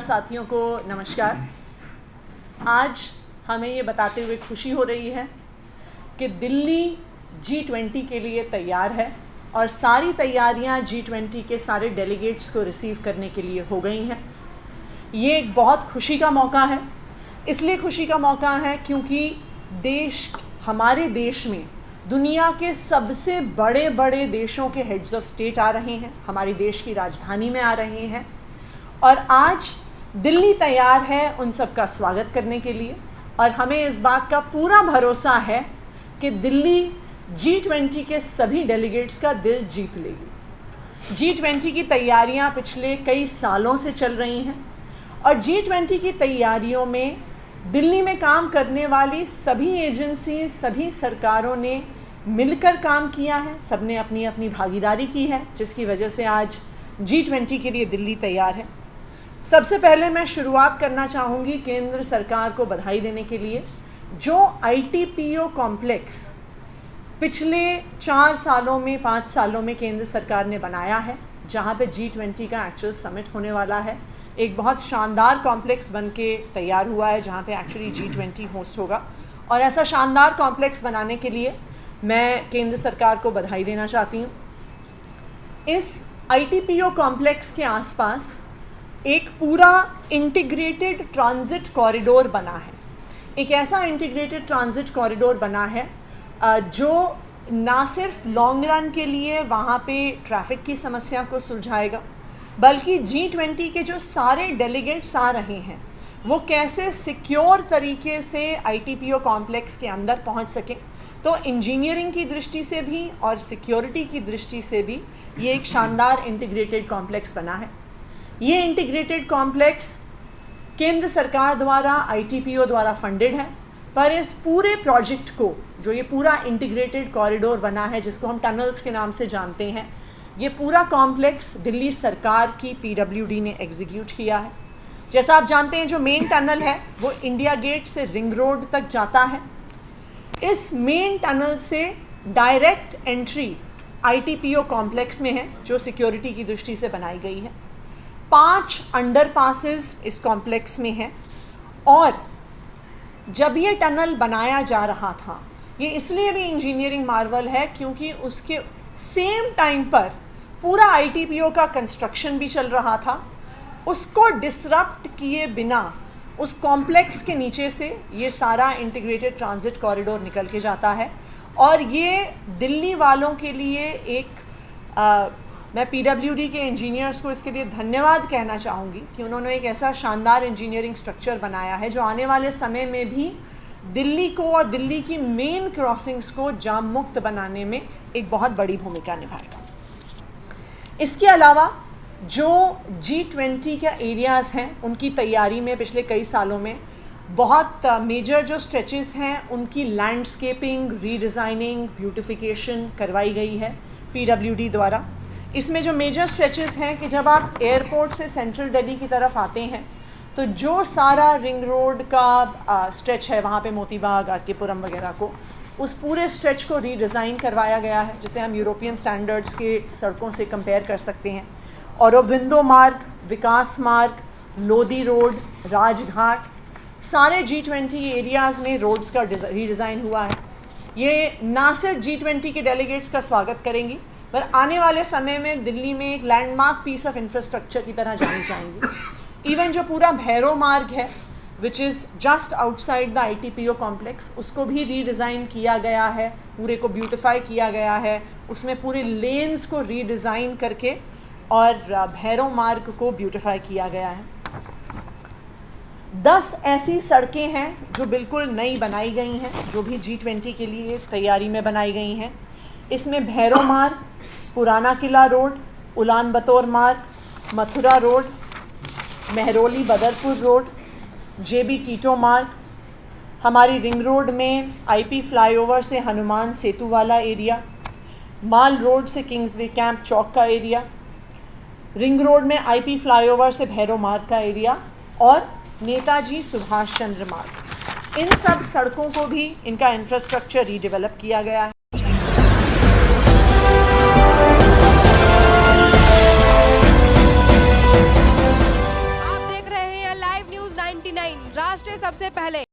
साथियों को नमस्कार। आज हमें ये बताते हुए खुशी हो रही है कि दिल्ली G20 के लिए तैयार है और सारी तैयारियां G20 के सारे डेलीगेट्स को रिसीव करने के लिए हो गई हैं। ये एक बहुत खुशी का मौका है। इसलिए खुशी का मौका है क्योंकि हमारे देश में दुनिया के सबसे बड़े बड़े देशों के हेड्स ऑफ स्टेट आ रहे हैं, हमारी देश की राजधानी में आ रहे हैं और आज दिल्ली तैयार है उन सब का स्वागत करने के लिए। और हमें इस बात का पूरा भरोसा है कि दिल्ली G20 के सभी डेलीगेट्स का दिल जीत लेगी। G20 की तैयारियां पिछले कई सालों से चल रही हैं और G20 की तैयारियों में दिल्ली में काम करने वाली सभी एजेंसी, सभी सरकारों ने मिलकर काम किया है, सबने अपनी अपनी भागीदारी की है, जिसकी वजह से आज G20 के लिए दिल्ली तैयार है। सबसे पहले मैं शुरुआत करना चाहूँगी केंद्र सरकार को बधाई देने के लिए, जो ITPO कॉम्प्लेक्स पिछले 4 सालों में 5 सालों में केंद्र सरकार ने बनाया है, जहाँ पे G20 का एक्चुअल समिट होने वाला है। एक बहुत शानदार कॉम्प्लेक्स बन के तैयार हुआ है जहाँ पे एक्चुअली G20 होस्ट होगा और ऐसा शानदार कॉम्प्लेक्स बनाने के लिए मैं केंद्र सरकार को बधाई देना चाहती हूँ। इस ITPO कॉम्प्लेक्स के आसपास एक पूरा इंटीग्रेटेड ट्रांजिट कॉरिडोर बना है। एक ऐसा इंटीग्रेटेड ट्रांजिट कॉरिडोर बना है जो ना सिर्फ लॉन्ग रन के लिए वहाँ पे ट्रैफिक की समस्या को सुलझाएगा, बल्कि G20 के जो सारे डेलीगेट्स आ रहे हैं वो कैसे सिक्योर तरीके से ITPO कॉम्प्लेक्स के अंदर पहुँच सकें। तो इंजीनियरिंग की दृष्टि से भी और सिक्योरिटी की दृष्टि से भी ये एक शानदार इंटीग्रेटेड कॉम्प्लेक्स बना है। ये इंटीग्रेटेड कॉम्प्लेक्स केंद्र सरकार द्वारा ITPO द्वारा फंडेड है, पर इस पूरे प्रोजेक्ट को, जो ये पूरा इंटीग्रेटेड कॉरिडोर बना है जिसको हम टनल्स के नाम से जानते हैं, ये पूरा कॉम्प्लेक्स दिल्ली सरकार की PWD ने एग्जीक्यूट किया है। जैसा आप जानते हैं, जो मेन टनल है वो इंडिया गेट से रिंग रोड तक जाता है। इस मेन टनल से डायरेक्ट एंट्री ITPO कॉम्प्लेक्स में है, जो सिक्योरिटी की दृष्टि से बनाई गई है। 5 अंडरपासेस इस कॉम्प्लेक्स में है और जब ये टनल बनाया जा रहा था, ये इसलिए भी इंजीनियरिंग मार्वल है क्योंकि उसके सेम टाइम पर पूरा ITPO का कंस्ट्रक्शन भी चल रहा था। उसको डिसरप्ट किए बिना उस कॉम्प्लेक्स के नीचे से ये सारा इंटीग्रेटेड ट्रांजिट कॉरिडोर निकल के जाता है और ये दिल्ली वालों के लिए एक मैं PWD के इंजीनियर्स को इसके लिए धन्यवाद कहना चाहूँगी कि उन्होंने एक ऐसा शानदार इंजीनियरिंग स्ट्रक्चर बनाया है जो आने वाले समय में भी दिल्ली को और दिल्ली की मेन क्रॉसिंग्स को जाम मुक्त बनाने में एक बहुत बड़ी भूमिका निभाएगा। इसके अलावा जो G20 के एरियाज़ हैं उनकी तैयारी में पिछले कई सालों में बहुत मेजर जो स्ट्रेचेस हैं उनकी लैंडस्केपिंग, रीडिज़ाइनिंग, ब्यूटिफिकेशन करवाई गई है PWD द्वारा। इसमें जो मेजर स्ट्रेचेस हैं कि जब आप एयरपोर्ट से सेंट्रल दिल्ली की तरफ आते हैं तो जो सारा रिंग रोड का स्ट्रेच है, वहाँ पे मोती बाग, RK-पुरम वगैरह को, उस पूरे स्ट्रेच को रीडिज़ाइन करवाया गया है, जिसे हम यूरोपियन स्टैंडर्ड्स के सड़कों से कंपेयर कर सकते हैं। औरोबिंदो मार्ग, विकास मार्ग, लोधी रोड, राजघाट, सारे G20 एरियाज़ में रोड्स का रीडिज़ाइन हुआ है। ये ना सिर्फ G20 के डेलीगेट्स का स्वागत करेंगी, पर आने वाले समय में दिल्ली में एक लैंडमार्क पीस ऑफ इंफ्रास्ट्रक्चर की तरह जानी जाएंगी। इवन जो पूरा भैरव मार्ग है, which is just outside the ITPO complex, उसको भी रीडिज़ाइन किया गया है, पूरे को ब्यूटिफाई किया गया है, उसमें पूरे लेन्स को रीडिज़ाइन करके और भैरव मार्ग को ब्यूटिफाई किया गया है। 10 ऐसी सड़कें हैं जो बिल्कुल नई बनाई गई हैं, जो भी G20 के लिए तैयारी में बनाई गई हैं। इसमें भैरव मार्ग, पुराना किला रोड, उलान बतौर मार्ग, Mathura road, Mehrauli Badarpur road, JB टीटो मार्ग, हमारी रिंग रोड में IP फ्लाईओवर से हनुमान सेतु वाला एरिया, माल रोड से किंग्सवे कैंप चौक का एरिया, रिंग रोड में IP फ्लाईओवर से भैरव मार्ग का एरिया और नेताजी सुभाष चंद्र मार्ग। इन सब सड़कों को भी इनका इंफ्रास्ट्रक्चर रीडेवलप किया गया है। टीवी9 राष्ट्र सबसे पहले।